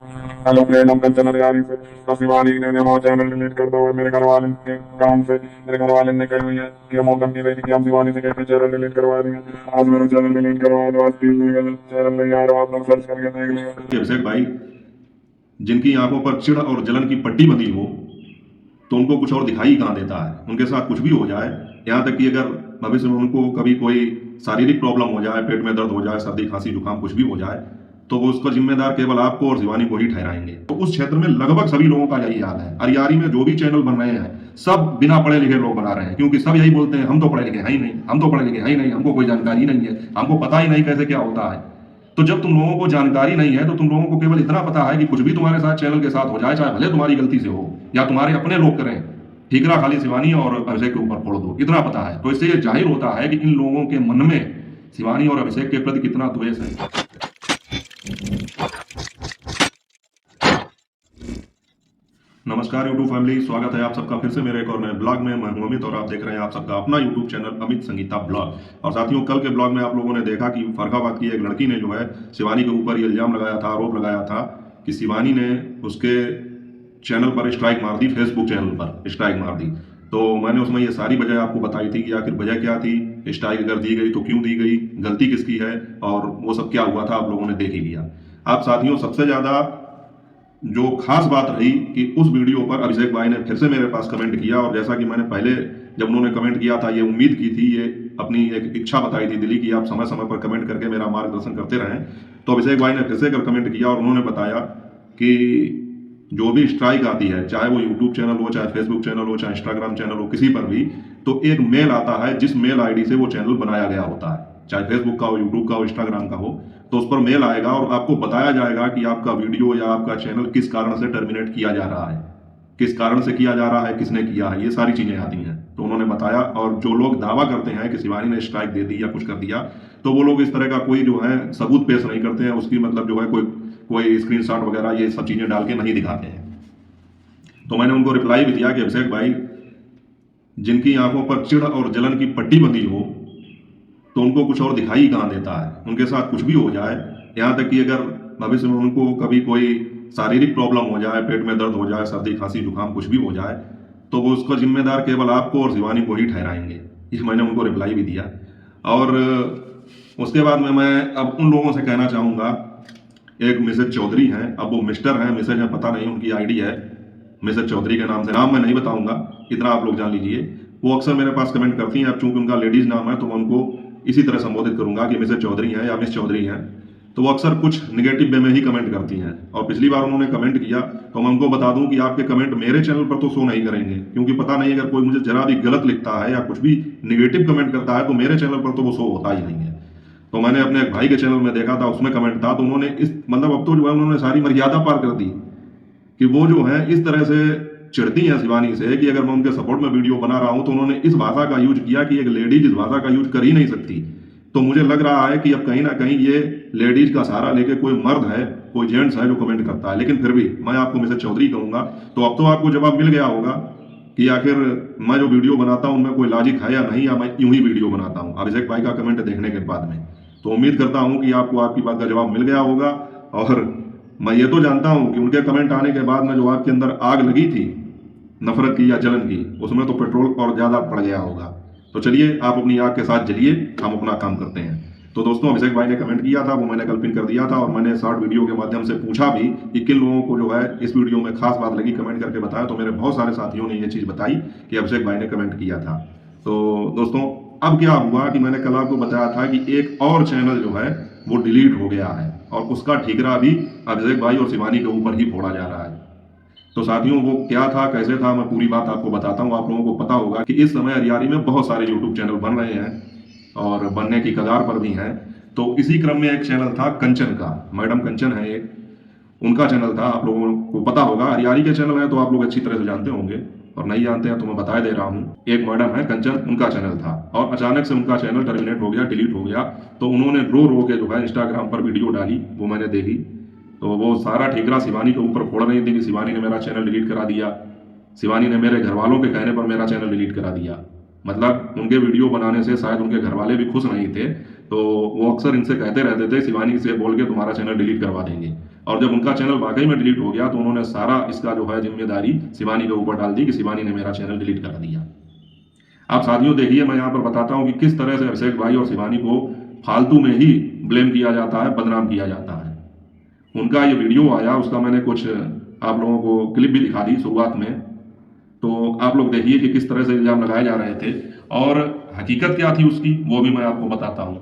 Hello friend, हम कंचन हरियाणी से। तो शिवानी ने हमारा चैनल डिलीट कर दो। मेरे घर वाले के काम से मेरे घर वाले ने कही हुई है कि हम धमकी रही थी कि हम शिवानी से कैसे चैनल डिलीट करवा देंगे। आज मेरा चैनल डिलीट करवा दो। आज 3 दिन चैनल नहीं आ रहा, आप लोग सर्च करके देख लिया। अभिषेक भाई, जिनकी आंखों पर चिढ़ और जलन की पट्टी बंधी हो तो उनको कुछ और दिखाई कहाँ देता है। उनके साथ कुछ भी हो जाए, यहाँ तक कि अगर भविष्य में उनको कभी कोई शारीरिक प्रॉब्लम हो जाए, पेट में दर्द हो जाए, सर्दी खांसी जुकाम कुछ भी हो जाए, तो वो उसका जिम्मेदार केवल आपको और शिवानी को ही ठहराएंगे। तो उस क्षेत्र में लगभग सभी लोगों का यही हाल है। अरियारी में जो भी चैनल बन रहे हैं सब बिना पढ़े लिखे लोग बना रहे हैं, क्योंकि सब यही बोलते हैं हम तो पढ़े लिखे हैं ही नहीं, हम तो पढ़े लिखे हैं ही नहीं, हमको कोई जानकारी नहीं है, हमको पता ही नहीं कैसे क्या होता है। तो जब तुम लोगों को जानकारी नहीं है तो तुम लोगों को केवल इतना पता है कि कुछ भी तुम्हारे साथ चैनल के साथ हो जाए, चाहे भले तुम्हारी गलती से हो या तुम्हारे अपने लोग करें, ठीकरा खाली शिवानी और अभिषेक के ऊपर फोड़ दो, इतना पता है। तो इससे ये जाहिर होता है कि इन लोगों के मन में शिवानी और अभिषेक के प्रति कितना द्वेष है। नमस्कार यूट्यूब फैमिली, स्वागत है आप सबका फिर से मेरे एक और नए ब्लॉग में। मैं हूं अमित और आप देख रहे हैं आप सबका अपना YouTube channel Amit Sangeeta blog. और साथियों, कल के ब्लॉग में आप लोगों ने देखा कि फरखाबाद की एक लड़की ने जो है शिवानी के ऊपर ये इल्जाम लगाया था, आरोप लगाया था कि शिवानी ने उसके चैनल पर स्ट्राइक मार दी, फेसबुक चैनल पर स्ट्राइक मार दी। तो मैंने उसमें ये सारी वजह आपको बताई थी कि आखिर वजह क्या थी, स्ट्राइक अगर दी गई तो क्यों दी गई, गलती किसकी है, और वो सब क्या हुआ था आप लोगों ने देख ही लिया। आप साथियों, सबसे ज़्यादा जो खास बात रही कि उस वीडियो पर अभिषेक भाई ने फिर से मेरे पास कमेंट किया। और जैसा कि मैंने पहले जब उन्होंने कमेंट किया था, ये उम्मीद की थी, ये अपनी एक इच्छा बताई थी दिली कि आप समय समय पर कमेंट करके मेरा मार्गदर्शन करते रहें। तो अभिषेक भाई ने फिर से कमेंट किया और उन्होंने बताया कि जो भी स्ट्राइक आती है, चाहे वो यूट्यूब चैनल हो, चाहे फेसबुक चैनल हो, चाहे इंस्टाग्राम चैनल हो, किसी पर भी, तो एक मेल आता है जिस मेल आईडी से वो चैनल बनाया गया होता है, चाहे फेसबुक का हो, यूट्यूब का हो, इंस्टाग्राम का हो, तो उस पर मेल आएगा और आपको बताया जाएगा कि आपका वीडियो या आपका चैनल किस कारण से टर्मिनेट किया जा रहा है, किस कारण से किया जा रहा है, किसने किया है, ये सारी चीजें आती हैं। तो उन्होंने बताया। और जो लोग दावा करते हैं कि शिवानी ने स्ट्राइक दे दी या कुछ कर दिया, तो वो लोग इस तरह का कोई जो है सबूत पेश नहीं करते हैं, उसकी मतलब जो है कोई कोई स्क्रीनशॉट वगैरह ये सब चीजें डाल के नहीं दिखाते हैं। तो मैंने उनको रिप्लाई भी दिया कि अभिषेक भाई, जिनकी आंखों पर चिढ़ और जलन की पट्टी बंधी हो तो उनको कुछ और दिखाई कहाँ देता है। उनके साथ कुछ भी हो जाए, यहाँ तक कि अगर भविष्य में उनको कभी कोई शारीरिक प्रॉब्लम हो जाए, पेट में दर्द हो जाए, सर्दी खांसी जुकाम कुछ भी हो जाए, तो वो उसका जिम्मेदार केवल आपको और शिवानी को ही ठहराएंगे। ये मैंने उनको रिप्लाई भी दिया। और उसके बाद में मैं अब उन लोगों से कहना चाहूँगा, एक मिसेज चौधरी हैं, अब वो मिस्टर हैं मिसेज हैं पता नहीं, उनकी आईडी है मिसेज चौधरी के नाम से, नाम मैं नहीं बताऊंगा, इतना आप लोग जान लीजिए। वो अक्सर मेरे पास कमेंट करती हैं। अब चूंकि उनका लेडीज नाम है तो मैं उनको इसी तरह संबोधित करूंगा कि मिसेज चौधरी हैं या मिस चौधरी हैं। तो वो अक्सर कुछ निगेटिव वे में ही कमेंट करती हैं। और पिछली बार उन्होंने कमेंट किया तो मैं उनको बता दूं कि आपके कमेंट मेरे चैनल पर तो शो नहीं करेंगे, क्योंकि पता नहीं अगर कोई मुझे जरा भी गलत लिखता है या कुछ भी निगेटिव कमेंट करता है तो मेरे चैनल पर तो वो शो होता ही नहीं है। तो मैंने अपने एक भाई के चैनल में देखा था, उसमें कमेंट था, तो उन्होंने इस मतलब अब तो जो है उन्होंने सारी मर्यादा पार कर दी कि वो जो है इस तरह से चिढ़ती हैं शिवानी से कि अगर मैं उनके सपोर्ट में वीडियो बना रहा हूं तो उन्होंने इस भाषा का यूज किया कि एक लेडीज इस भाषा का यूज कर ही नहीं सकती। तो मुझे लग रहा है कि अब कहीं ना कहीं ये लेडीज का सहारा लेके कोई मर्द है, कोई जेंट्स है जो कमेंट करता है। लेकिन फिर भी मैं आपको मिसेज चौधरी कहूंगा, तो अब तो आपको जवाब मिल गया होगा कि आखिर मैं जो वीडियो बनाता हूं उनमें कोई लॉजिक है या नहीं, या मैं यूं ही वीडियो बनाता हूं अभिषेक भाई का कमेंट देखने के बाद में। तो उम्मीद करता हूं कि आपको आपकी बात का जवाब मिल गया होगा। और मैं ये तो जानता हूं कि उनके कमेंट आने के बाद में जो आपके अंदर आग लगी थी नफरत की या जलन की, उसमें तो पेट्रोल और ज्यादा पड़ गया होगा। तो चलिए, आप अपनी आग के साथ जलिए, हम अपना काम करते हैं। तो दोस्तों, अभिषेक भाई ने कमेंट किया था, वो मैंने कल पिन कर दिया था, और मैंने शॉर्ट वीडियो के माध्यम से पूछा भी कि किन लोगों को जो है इस वीडियो में खास बात लगी, कमेंट करके बताया। तो मेरे बहुत सारे साथियों ने ये चीज बताई कि अभिषेक भाई ने कमेंट किया था। तो दोस्तों, अब क्या हुआ कि मैंने कल आपको बताया था कि एक और चैनल जो है वो डिलीट हो गया है, और उसका ठीकरा भी अभिषेक भाई और शिवानी के ऊपर ही फोड़ा जा रहा है। तो साथियों, वो क्या था, कैसे था, मैं पूरी बात आपको बताता हूँ। आप लोगों को पता होगा कि इस समय अरियारी में बहुत सारे यूट्यूब चैनल बन रहे हैं और बनने की कगार पर भी हैं। तो इसी क्रम में एक चैनल था कंचन का, मैडम कंचन है एक, उनका चैनल था। आप लोगों को पता होगा, हरियारी के चैनल है तो आप लोग अच्छी तरह से जानते होंगे, और नहीं जानते हैं तो मैं बता दे रहा हूँ। एक मैडम है कंचन, उनका चैनल था, और अचानक से उनका चैनल टर्मिनेट हो गया, डिलीट हो गया। तो उन्होंने रो रो के जो है इंस्टाग्राम पर वीडियो डाली, वो मैंने देखी। तो वो सारा ठीकरा शिवानी के ऊपर फोड़ रही थी कि शिवानी ने मेरा चैनल डिलीट करा दिया, शिवानी ने मेरे घर वालों के कहने पर मेरा चैनल डिलीट करा दिया। मतलब उनके वीडियो बनाने से शायद उनके घर वाले भी खुश नहीं थे, तो वो अक्सर इनसे कहते रहते थे शिवानी से बोल के तुम्हारा चैनल डिलीट करवा देंगे। और जब उनका चैनल वाकई में डिलीट हो गया तो उन्होंने सारा इसका जो है जिम्मेदारी शिवानी के ऊपर डाल दी कि शिवानी ने मेरा चैनल डिलीट करा दिया। आप साथियों देखिए, मैं यहाँ पर बताता हूँ कि किस तरह से अभिषेक भाई और शिवानी को फालतू में ही ब्लेम किया जाता है, बदनाम किया जाता है। उनका ये वीडियो आया, उसका मैंने कुछ आप लोगों को क्लिप भी दिखा दी शुरुआत में, तो आप लोग देखिए कि किस तरह से इल्जाम लगाए जा रहे थे और हकीकत क्या थी उसकी, वो भी मैं आपको बताता हूँ।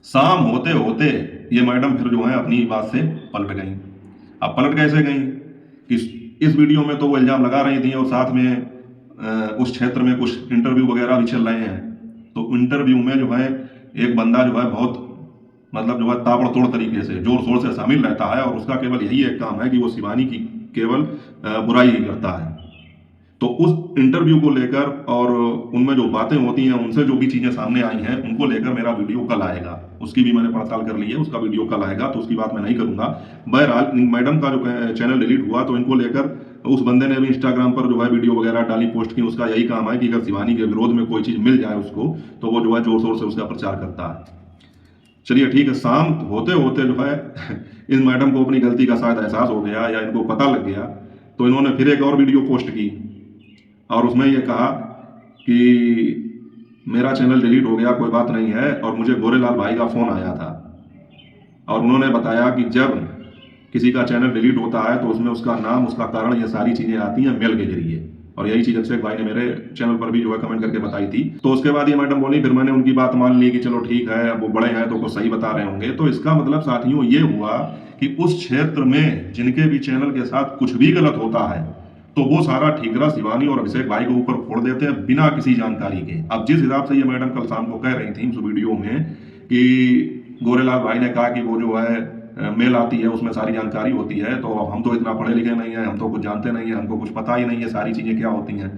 शाम होते होते ये मैडम फिर जो है अपनी बात से पलट गई। अब पलट कैसे गई कि इस वीडियो में तो वो इल्जाम लगा रही थी और साथ में उस क्षेत्र में कुछ इंटरव्यू वगैरह भी चल रहे हैं। तो इंटरव्यू में जो है एक बंदा जो है बहुत मतलब जो है ताबड़तोड़ तरीके से जोर शोर से शामिल रहता है और उसका केवल यही एक काम है कि वो शिवानी की केवल बुराई ही करता है। तो उस इंटरव्यू को लेकर और उनमें जो बातें होती हैं, उनसे जो भी चीज़ें सामने आई हैं, उनको लेकर मेरा वीडियो कल आएगा। उसकी भी मैंने पड़ताल कर ली है, उसका वीडियो कल आएगा, तो उसकी बात मैं नहीं करूंगा। बहरहाल मैडम का जो चैनल डिलीट हुआ तो इनको लेकर उस बंदे ने भी इंस्टाग्राम पर जो है वीडियो वगैरह डाली, पोस्ट की। उसका यही काम है कि अगर शिवानी के विरोध में कोई चीज़ मिल जाए उसको, तो वो जो है जोर शोर से उसका प्रचार करता है। चलिए ठीक है, शाम होते होते जो है इस मैडम को अपनी गलती का शायद एहसास हो गया या इनको पता लग गया, तो इन्होंने फिर एक और वीडियो पोस्ट की और उसमें यह कहा कि मेरा चैनल डिलीट हो गया, कोई बात नहीं है, और मुझे गोरेलाल भाई का फ़ोन आया था और उन्होंने बताया कि जब किसी का चैनल डिलीट होता है तो उसमें उसका नाम, उसका कारण, ये सारी चीज़ें आती हैं मेल के जरिए। और यही चीज़ अभिषेक भाई ने मेरे चैनल पर भी जो है कमेंट करके बताई थी। तो उसके बाद ये मैडम बोली, फिर मैंने उनकी बात मान ली कि चलो ठीक है, अब वो बड़े हैं तो कुछ सही बता रहे होंगे। तो इसका मतलब साथियों ये हुआ कि उस क्षेत्र में जिनके भी चैनल के साथ कुछ भी गलत होता है तो वो सारा ठीकरा शिवानी और अभिषेक भाई के ऊपर फोड़ देते हैं बिना किसी जानकारी के। अब जिस हिसाब से ये मैडम कल शाम को कह रही थी उस वीडियो में कि गोरेलाल भाई ने कहा कि वो जो है मेल आती है उसमें सारी जानकारी होती है, तो अब हम तो इतना पढ़े लिखे नहीं है, हम तो कुछ जानते नहीं है, हमको कुछ पता ही नहीं है सारी चीज़ें क्या होती हैं।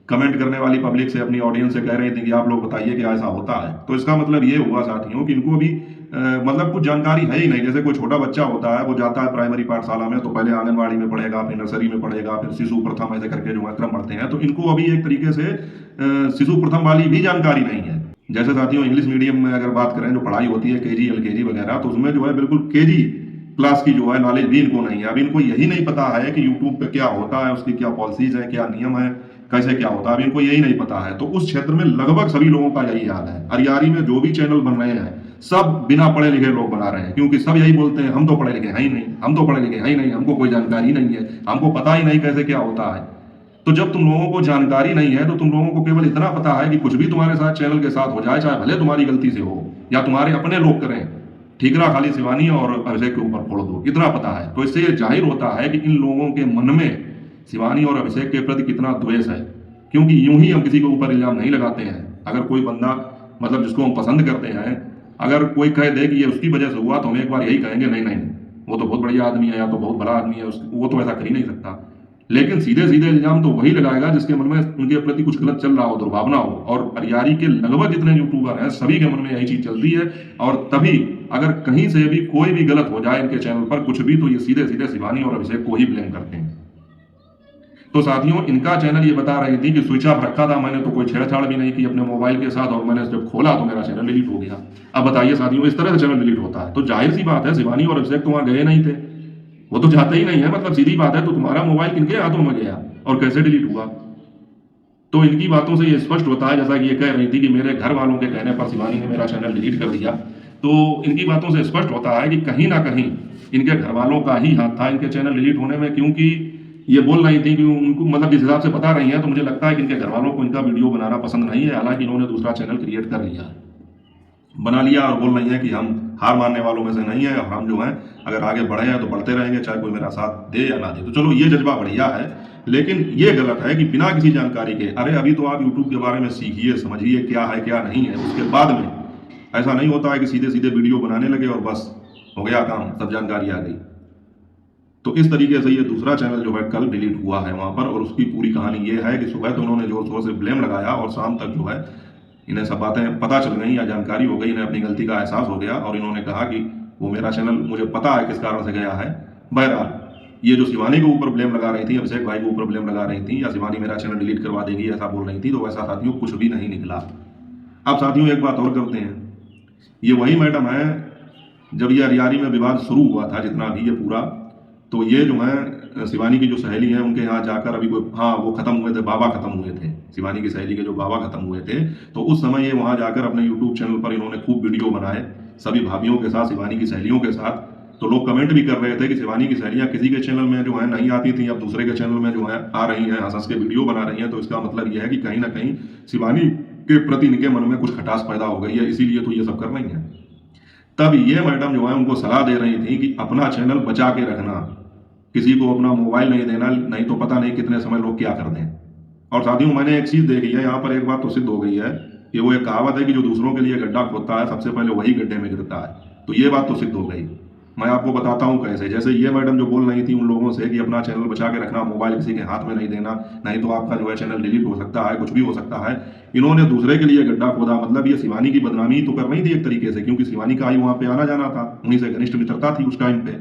कमेंट करने वाली पब्लिक से, अपनी ऑडियंस से कह रही थी कि आप लोग बताइए कि ऐसा होता है। तो इसका मतलब ये हुआ साथियों कि इनको भी मतलब कुछ जानकारी है ही नहीं। जैसे कोई छोटा बच्चा होता है, वो जाता है प्राइमरी पाठशाला में, तो पहले आंगनबाड़ी में पढ़ेगा, फिर नर्सरी में पढ़ेगा, फिर शिशु प्रथम, ऐसे करके जो है क्रम बढ़ते हैं। तो इनको अभी एक तरीके से शिशु प्रथम वाली भी जानकारी नहीं है। जैसे साथियों इंग्लिश मीडियम में अगर बात करें, जो पढ़ाई होती है केजी एलकेजी वगैरह, तो उसमें जो है बिल्कुल केजी क्लास की जो है नॉलेज भी इनको नहीं है। अब इनको यही नहीं पता है कि यूट्यूब पे क्या होता है, उसकी क्या पॉलिसीज है, क्या नियम है, कैसे क्या होता है, अब इनको यही नहीं पता है। तो उस क्षेत्र में लगभग सभी लोगों का यही हाल है। अरियारी में जो भी चैनल बन रहे हैं सब बिना पढ़े लिखे लोग बना रहे हैं, क्योंकि सब यही बोलते हैं हम तो पढ़े लिखे हैं ही नहीं, हम तो पढ़े लिखे हैं ही नहीं, हमको कोई जानकारी नहीं है, हमको पता ही नहीं कैसे क्या होता है। तो जब तुम लोगों को जानकारी नहीं है तो तुम लोगों को केवल इतना पता है कि कुछ भी तुम्हारे साथ चैनल के साथ हो जाए, चाहे भले तुम्हारी गलती से हो या तुम्हारे अपने लोग करें, ठीकरा खाली शिवानी और अभिषेक के ऊपर फोड़ दो, इतना पता है। तो इससे ये जाहिर होता है कि इन लोगों के मन में शिवानी और अभिषेक के प्रति कितना द्वेष है, क्योंकि यूं ही हम किसी के ऊपर इल्जाम नहीं लगाते हैं। अगर कोई बंदा मतलब जिसको हम पसंद करते हैं, अगर कोई कह दे कि ये उसकी वजह से हुआ, तो हम एक बार यही कहेंगे नहीं नहीं वो तो बहुत बढ़िया आदमी है या तो बहुत बड़ा आदमी है, वो तो ऐसा कर ही नहीं सकता। लेकिन सीधे सीधे इल्जाम तो वही लगाएगा जिसके मन में उनके प्रति कुछ गलत चल रहा हो, दुर्भावना हो। और अरियारी के लगभग जितने यूट्यूबर हैं सभी के मन में यही चीज चलती है। और तभी अगर कहीं से भी कोई भी गलत हो जाए इनके चैनल पर कुछ भी, तो ये सीधे सीधे शिवानी और अभिषेक को ही ब्लेम करते हैं। तो साथियों इनका चैनल ये बता रही थी कि स्विच ऑफ रखा था मैंने, तो कोई छेड़छाड़ भी नहीं की अपने मोबाइल के साथ, और मैंने जब खोला तो मेरा चैनल डिलीट हो गया। अब बताइए साथियों, इस तरह से चैनल डिलीट होता है तो जाहिर सी बात है शिवानी और अभिषेक तो वहां गए नहीं थे, वो तो जाते ही नहीं है, मतलब सीधी बात है। तो तुम्हारा मोबाइल किनके हाथों में गया और कैसे डिलीट हुआ? तो इनकी बातों से ये स्पष्ट होता है, जैसा कि ये कह रही थी कि मेरे घर वालों के कहने पर शिवानी ने मेरा चैनल डिलीट कर दिया, तो इनकी बातों से स्पष्ट होता है कि कहीं ना कहीं इनके घर वालों का ही हाथ था इनके चैनल डिलीट होने में। क्योंकि ये बोल रही थी कि उनको मतलब जिस हिसाब से बता रही हैं, तो मुझे लगता है कि इनके घर वालों को इनका वीडियो बनाना पसंद नहीं है। हालांकि इन्होंने दूसरा चैनल क्रिएट कर लिया, बना लिया, और बोल रही हैं कि हम हार मानने वालों में से नहीं है, और हम जो हैं अगर आगे बढ़े हैं तो बढ़ते रहेंगे, चाहे कोई मेरा साथ दे या ना दे। तो चलो ये जज्बा बढ़िया है, लेकिन ये गलत है कि बिना किसी जानकारी के, अरे अभी तो आप यूट्यूब के बारे में सीखिए, समझिए क्या है क्या नहीं है, उसके बाद में ऐसा नहीं होता है कि सीधे सीधे वीडियो बनाने लगे और बस हो गया काम, सब जानकारी आ गई। तो इस तरीके से ये दूसरा चैनल जो है कल डिलीट हुआ है वहाँ पर, और उसकी पूरी कहानी ये है कि सुबह तो उन्होंने जोर शोर से ब्लेम लगाया और शाम तक जो है इन्हें सब बातें पता चल गई या जानकारी हो गई, इन्हें अपनी गलती का एहसास हो गया, और इन्होंने कहा कि वो मेरा चैनल मुझे पता है किस कारण से गया है। बहरहाल ये जो शिवानी के ऊपर ब्लेम लगा रही थी, अभिषेक भाई के ऊपर ब्लेम लगा रही थी, या शिवानी मेरा चैनल डिलीट करवा देगी ऐसा बोल रही थी, तो वैसा साथियों कुछ भी नहीं निकला। अब साथियों एक बात और करते हैं ये वही मैडम है, जब ये अरियारी में विवाद शुरू हुआ था जितना भी ये पूरा, तो ये जो है शिवानी की जो सहेली है उनके यहाँ जाकर अभी कोई, हाँ वो खत्म हुए थे, बाबा खत्म हुए थे, शिवानी की सहेली के जो बाबा खत्म हुए थे, तो उस समय ये वहाँ जाकर अपने यूट्यूब चैनल पर इन्होंने खूब वीडियो बनाए सभी भाभीयों के साथ, शिवानी की सहेलियों के साथ। तो लोग कमेंट भी कर रहे थे कि शिवानी की सहेलियाँ किसी के चैनल में जो है नहीं आती थी, अब दूसरे के चैनल में जो है आ रही हैं, हंस हंस के वीडियो बना रही हैं, तो इसका मतलब यह है कि कहीं ना कहीं शिवानी के प्रति इनके मन में कुछ खटास पैदा हो गई है, इसीलिए तो ये सब कर रही हैं। तब ये मैडम जो है उनको सलाह दे रही थी कि अपना चैनल बचा के रखना, किसी को अपना मोबाइल नहीं देना, नहीं तो पता नहीं कितने समय लोग क्या कर दें। और साथियों मैंने एक चीज देखी है, यहाँ पर एक बात तो सिद्ध हो गई है कि वो एक कहावत है कि जो दूसरों के लिए गड्ढा खोदता है सबसे पहले वही गड्ढे में गिरता है। तो ये बात तो सिद्ध हो गई। मैं आपको बताता हूँ कैसे। जैसे ये मैडम जो बोल रही थी उन लोगों से कि अपना चैनल बचा के रखना, मोबाइल किसी के हाथ में नहीं देना, नहीं तो आपका जो है चैनल डिलीट हो सकता है, कुछ भी हो सकता है। इन्होंने दूसरे के लिए गड्ढा खोदा, मतलब ये शिवानी की बदनामी तो कर रही थी एक तरीके से, क्योंकि शिवानी का ही वहां पे आना जाना था, उन्हीं से घनिष्ठ मित्रता थी उस टाइम पे।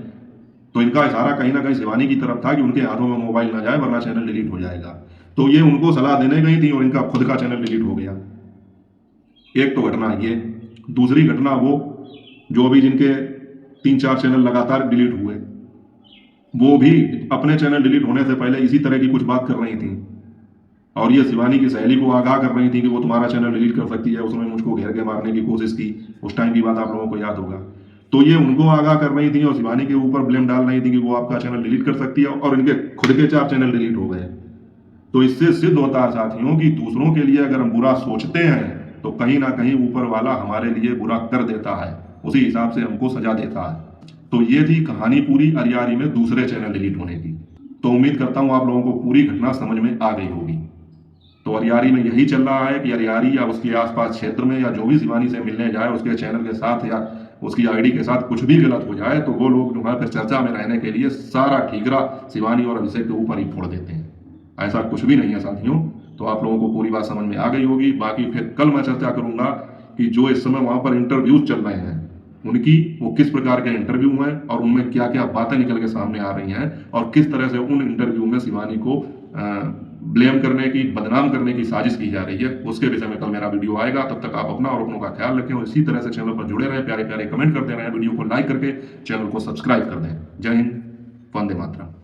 तो इनका इशारा कहीं ना कहीं शिवानी की तरफ था कि उनके हाथों में मोबाइल ना जाए वरना चैनल डिलीट हो जाएगा। तो ये उनको सलाह देने गई थी और इनका खुद का चैनल डिलीट हो गया। एक तो घटना ये। दूसरी घटना वो जो अभी जिनके 3-4 चैनल लगातार डिलीट हुए, वो भी अपने चैनल डिलीट होने से पहले इसी तरह की कुछ बात कर रही थी और ये शिवानी की सहेली को आगाह कर रही थी कि वो तुम्हारा चैनल डिलीट कर सकती है। उसने मुझको घेर के मारने की कोशिश की, उस टाइम की बात आप लोगों को याद होगा। तो ये उनको आगाह कर रही थी और शिवानी के ऊपर ब्लेम डाल रही थी कि वो आपका चैनल डिलीट कर सकती है, और इनके खुद के 4 चैनल डिलीट हो गए। तो इससे सिद्ध होता है साथियों कि दूसरों के लिए अगर हम बुरा सोचते हैं तो कहीं ना कहीं ऊपर वाला हमारे लिए बुरा कर देता है, उसी हिसाब से हमको सजा देता है। तो ये थी कहानी पूरी अरियारी में दूसरे चैनल डिलीट होने की। तो उम्मीद करता हूं आप लोगों को पूरी घटना समझ में आ गई होगी। तो अरियारी में यही चल रहा है कि अरियारी या उसके आसपास क्षेत्र में या जो भी शिवानी से मिलने जाए उसके चैनल के साथ या उसकी आईडी के साथ कुछ भी गलत हो जाए तो वो लोग जो है फिर चर्चा में रहने के लिए सारा ठीकरा शिवानी और अभिषेक के ऊपर ही फोड़ देते हैं। ऐसा कुछ भी नहीं है साथियों। तो आप लोगों को पूरी बात समझ में आ गई होगी। बाकी फिर कल मैं चर्चा करूंगा कि जो इस समय वहां पर इंटरव्यूज चल रहे हैं उनकी वो किस प्रकार के इंटरव्यू हैं और उनमें क्या क्या बातें निकल के सामने आ रही हैं और किस तरह से उन इंटरव्यू में शिवानी को ब्लेम करने की, बदनाम करने की साजिश की जा रही है, उसके विषय में कल मेरा वीडियो आएगा। तब तक आप अपना और अपनों का ख्याल रखें और इसी तरह से चैनल पर जुड़े रहें, प्यारे प्यारे कमेंट करते रहें, वीडियो को लाइक करके चैनल को सब्सक्राइब कर दें। जय हिंद, वंदे मातरम।